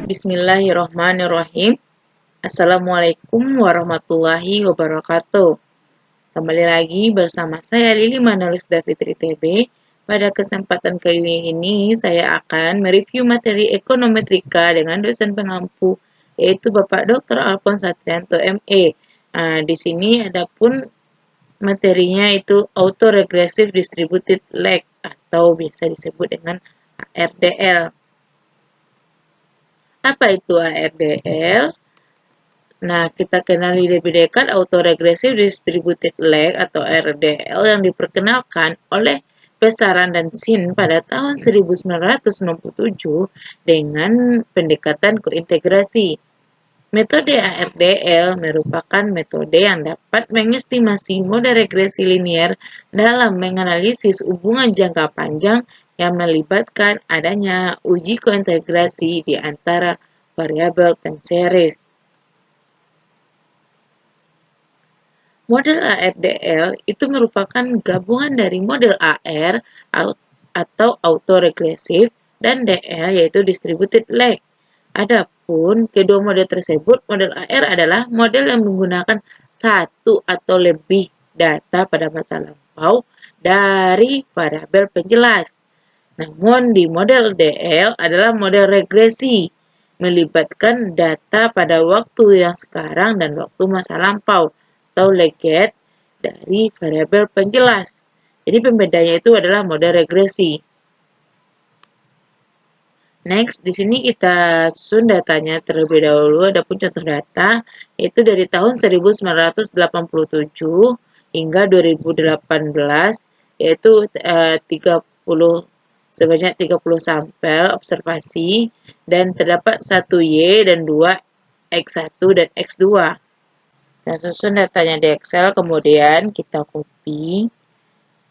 Bismillahirrahmanirrahim. Assalamualaikum warahmatullahi wabarakatuh. Kembali lagi bersama saya Lili Manalis Davitri TB. Pada kesempatan kali ini saya akan mereview materi ekonometrika dengan dosen pengampu yaitu Bapak Dr. Alphonse Satrianto ME. Di sini adapun materinya itu Autoregressive Distributed Lag atau biasa disebut dengan ARDL. Apa itu ARDL? Nah, kita kenali lebih dekat Autoregressive Distributed Lag atau ARDL yang diperkenalkan oleh Besaran dan Sin pada tahun 1997 dengan pendekatan kointegrasi. Metode ARDL merupakan metode yang dapat mengestimasi mode regresi linear dalam menganalisis hubungan jangka panjang yang melibatkan adanya uji kointegrasi di antara variabel time series. Model ARDL itu merupakan gabungan dari model AR atau autoregressive dan DL yaitu distributed lag. Adapun kedua model tersebut, model AR adalah model yang menggunakan satu atau lebih data pada masa lampau dari variabel penjelas. Namun di model DL adalah model regresi, melibatkan data pada waktu yang sekarang dan waktu masa lampau atau legat dari variabel penjelas. Jadi pembedanya itu adalah model regresi. Next, di sini kita susun datanya terlebih dahulu. Adapun contoh data yaitu dari tahun 1987 hingga 2018 yaitu 30 sebanyak 30 sampel observasi dan terdapat 1 Y dan 2 X1 dan X2. Kita susun datanya di Excel, kemudian kita copy.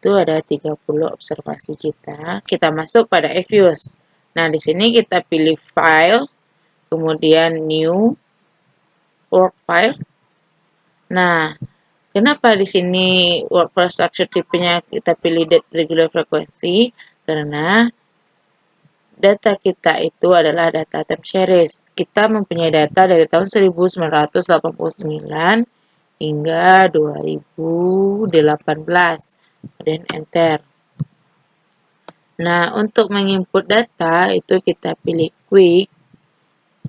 Itu ada 30 observasi kita masuk pada eViews. Nah, di sini kita pilih file, kemudian new work file. Nah, kenapa di sini work file structure tipenya kita pilih date regular frequency? Karena data kita itu adalah data time series. Kita mempunyai data dari tahun 1989 hingga 2018. Kemudian enter. Nah, untuk menginput data itu kita pilih quick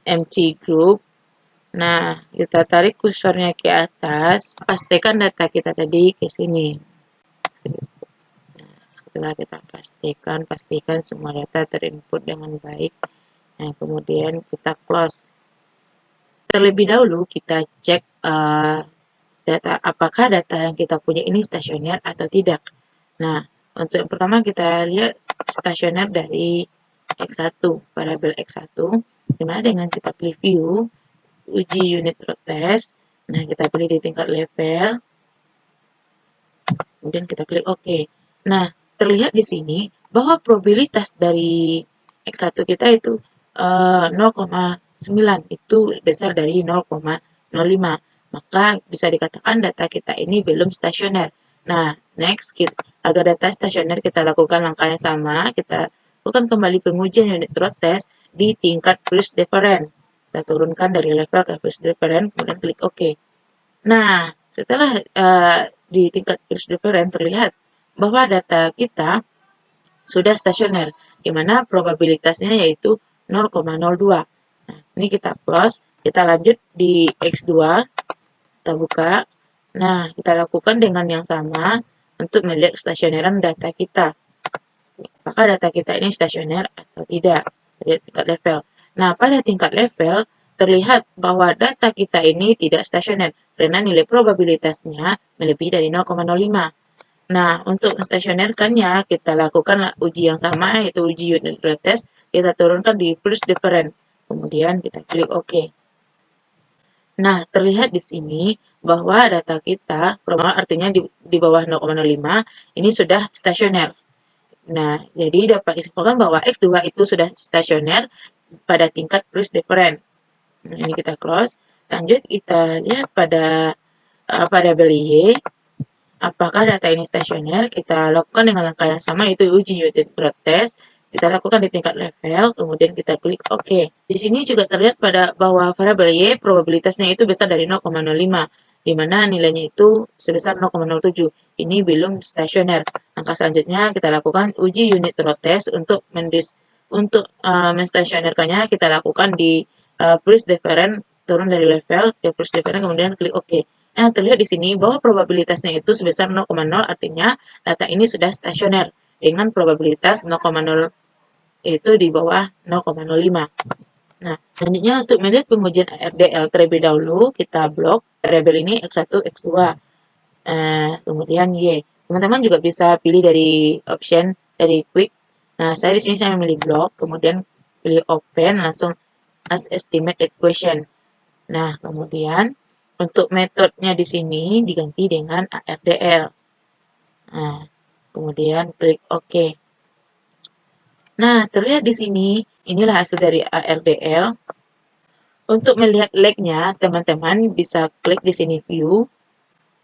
MC group. Nah, kita tarik kursornya ke atas, pastikan data kita tadi ke sini. Nah, setelah kita pastikan semua data terinput dengan baik. Nah, kemudian kita close. Terlebih dahulu kita cek apakah data yang kita punya ini stasioner atau tidak. Nah, untuk yang pertama kita lihat stasioner dari X1, variabel X1, dimana dengan kita pilih view, uji unit root test, nah kita pilih di tingkat level, kemudian kita klik OK. Nah, terlihat di sini bahwa probabilitas dari X1 kita itu 0,9, itu besar dari 0,05. Maka bisa dikatakan data kita ini belum stasioner. Nah, next, agar data stasioner kita lakukan langkah yang sama, kita lakukan kembali pengujian unit root test di tingkat first difference. Kita turunkan dari level ke first difference, kemudian klik OK. Nah, setelah di tingkat first difference terlihat bahwa data kita sudah stasioner, di mana probabilitasnya yaitu 0,02. Nah, ini kita close, kita lanjut di X2, kita buka. Nah, kita lakukan dengan yang sama untuk melihat stasioneran data kita. Apakah data kita ini stasioner atau tidak dari tingkat level. Nah, pada tingkat level terlihat bahwa data kita ini tidak stasioner karena nilai probabilitasnya melebihi dari 0,05. Nah, untuk menstasionerkannya, kita lakukan uji yang sama, yaitu uji unit root test. Kita turunkan di first difference. Kemudian kita klik OK. Nah, terlihat di sini bahwa data kita, artinya di bawah 0,05, ini sudah stasioner. Nah, jadi dapat disimpulkan bahwa X2 itu sudah stasioner pada tingkat first difference. Nah, ini kita close. Lanjut, kita lihat pada variabel Y. Apakah data ini stasioner? Kita lakukan dengan langkah yang sama, yaitu uji unit root test. kita lakukan di tingkat level, kemudian kita klik OK. Di sini juga terlihat pada bahwa variabel Y probabilitasnya itu besar dari 0,05, di mana nilainya itu sebesar 0,07. Ini belum stasioner. Langkah selanjutnya kita lakukan uji unit load test untuk menstasionerkannya. Kita lakukan di freeze different, turun dari level ke freeze different, kemudian klik OK. Nah, terlihat di sini bahwa probabilitasnya itu sebesar 0,0, artinya data ini sudah stasioner dengan probabilitas 0,0 itu di bawah 0,05. Nah, selanjutnya untuk melihat pengujian ARDL terlebih dahulu, kita blok variabel ini X1, X2, kemudian Y. Teman-teman juga bisa pilih dari option dari quick. Nah, saya di sini saya memilih blok, kemudian pilih open, langsung as estimate equation. Nah, kemudian untuk metodenya di sini diganti dengan ARDL. Nah, kemudian klik OK. Nah, terlihat di sini, inilah hasil dari ARDL. Untuk melihat lag-nya, teman-teman bisa klik di sini View,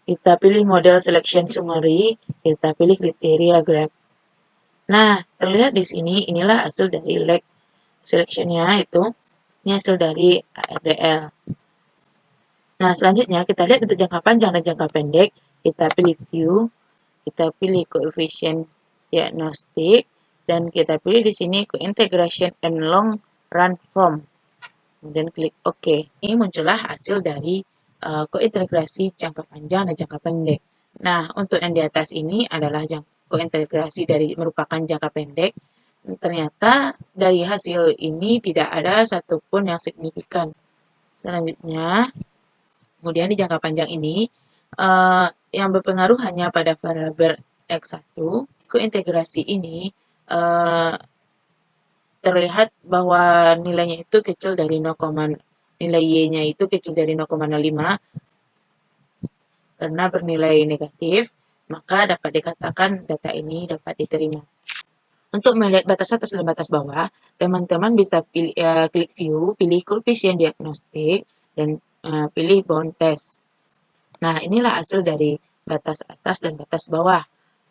kita pilih Model Selection Summary, kita pilih Kriteria Graph. Nah, terlihat di sini, inilah hasil dari lag selection-nya itu. Ini hasil dari ARDL. Nah, selanjutnya kita lihat untuk jangka panjang dan jangka pendek, kita pilih View, kita pilih Coefficient Diagnostic, dan kita pilih di sini Co-integration and Long Run Form. Kemudian klik OK. Ini muncullah hasil dari kointegrasi jangka panjang dan jangka pendek. Nah, untuk yang di atas ini adalah kointegrasi dari merupakan jangka pendek. Ternyata dari hasil ini tidak ada satupun yang signifikan. Selanjutnya, kemudian di jangka panjang ini, yang berpengaruh hanya pada variabel X1. Kointegrasi ini terlihat bahwa nilainya itu kecil dari nilai Y-nya itu kecil dari 0,05 karena bernilai negatif, maka dapat dikatakan data ini dapat diterima. Untuk melihat batas atas dan batas bawah, teman-teman bisa klik view, pilih coefficient diagnostic, dan pilih bound test. Nah, inilah hasil dari batas atas dan batas bawah.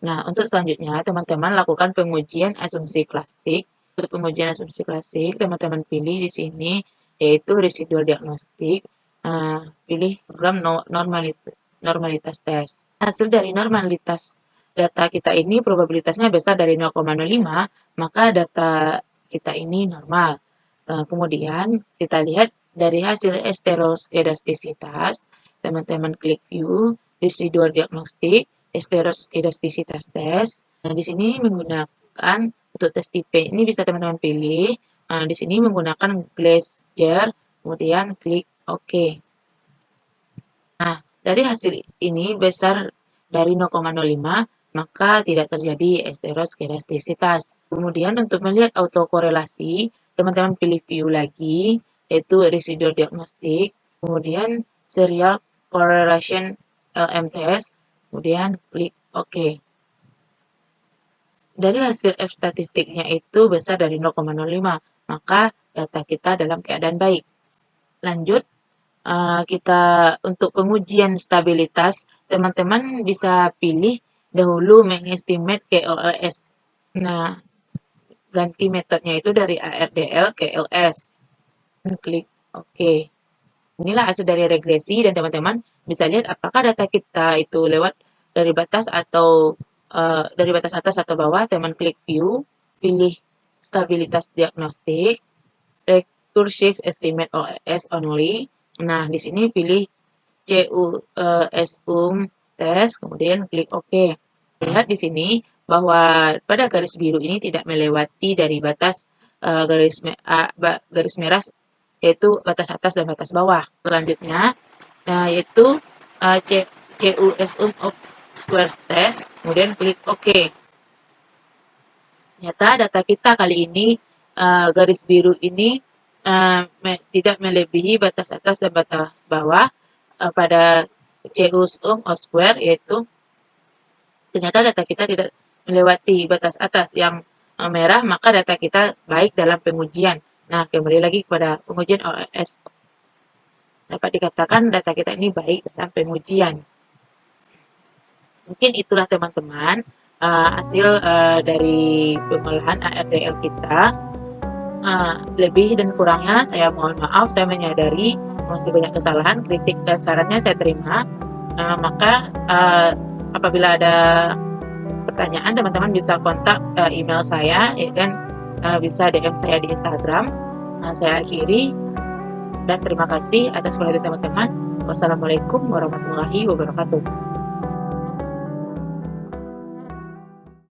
Nah, untuk selanjutnya, teman-teman lakukan pengujian asumsi klasik. Untuk pengujian asumsi klasik, teman-teman pilih di sini, yaitu residual diagnostik. Pilih program normalitas test. Hasil dari normalitas data kita ini probabilitasnya besar dari 0,05, maka data kita ini normal. Kemudian kita lihat dari hasil heteroskedastisitas, teman-teman klik view, residual diagnostik, heteroskedastisitas test. Nah, di sini menggunakan untuk tes tipe ini bisa teman-teman pilih. Di sini menggunakan Glaser, kemudian klik OK. Nah, dari hasil ini besar dari 0,05, maka tidak terjadi heteroskedastisitas. Kemudian untuk melihat autokorelasi, teman-teman pilih view lagi, yaitu residual diagnostik, kemudian serial correlation LM test, kemudian klik OK. Dari hasil F statistiknya itu besar dari 0,05, maka data kita dalam keadaan baik. Lanjut, kita untuk pengujian stabilitas, teman-teman bisa pilih dahulu mengestimate KLS. Nah, ganti metodenya itu dari ARDL ke LS. Klik OK. Inilah hasil dari regresi dan teman-teman bisa lihat apakah data kita itu lewat dari batas atau dari batas atas atau bawah. Teman klik view, pilih stabilitas diagnostik, recursive estimate OS only. Nah, di sini pilih CUSUM test, kemudian klik OK. Lihat di sini bahwa pada garis biru ini tidak melewati dari batas garis merah, yaitu batas atas dan batas bawah. Selanjutnya, yaitu CUSUM of square test, kemudian klik OK. Ternyata data kita kali ini garis biru ini tidak melebihi batas atas dan batas bawah pada CUSUM of square, yaitu ternyata data kita tidak melewati batas atas yang merah, maka data kita baik dalam pengujian. Nah, kembali lagi kepada pengujian OS. Dapat dikatakan data kita ini baik dalam pengujian. Mungkin itulah teman-teman hasil dari pengolahan ARDL kita. Lebih dan kurangnya saya mohon maaf, saya menyadari masih banyak kesalahan, kritik dan sarannya saya terima. Maka apabila ada pertanyaan, teman-teman bisa kontak email saya, ya kan, bisa DM saya di Instagram. Saya akhiri dan terima kasih atas perhatian teman-teman. Wassalamualaikum warahmatullahi wabarakatuh.